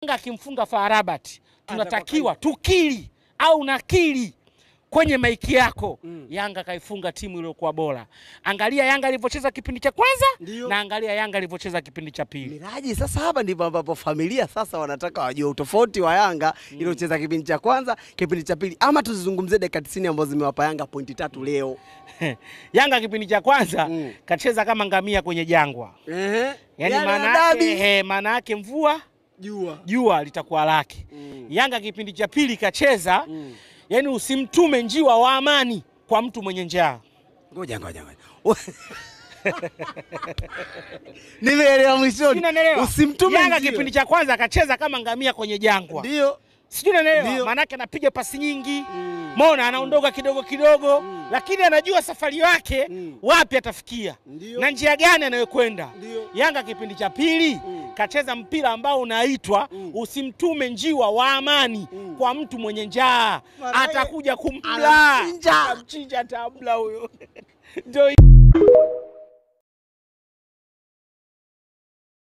Yanga akimfunga FAR Rabat tunatakiwa tukili au nakili kwenye maiki yako. Yanga kaifunga timu iliyokuwa bora. Angalia Yanga alivyocheza kipindi cha kwanza na angalia Yanga alivyocheza kipindi cha pili. Miraji, sasa hapa ndipo ambapo familia sasa wanataka wajue utofauti wa Yanga iliyocheza kipindi cha kwanza, kipindi cha pili, ama tuzizungumzie dakika 90 ambazo zimewapa Yanga pointi 3 leo. Yanga kipindi cha kwanza kacheza kama ngamia kwenye jangwa. Yaani maana yake mvua jua litakuwa lake. Yanga kipindi cha pili kacheza yani usimtume njiwa wa amani kwa mtu mwenye njaa. Ngoja. Nimeelewa mwishoni. Usimtume Yanga kipindi cha kwanza akacheza kama ngamia kwenye jangwa. Ndio. Sijui unaelewa? Maana yake anapiga pasi nyingi. Mbona anaondoka kidogo lakini anajua safari yake wapi atafikia na njia gani anayokwenda. Yanga kipindi cha pili kacheza mpira ambao unaitwa usimtume njiwa wa amani kwa mtu mwenye njaa, atakuja kumla, atamchinja tabla huyo. Ndio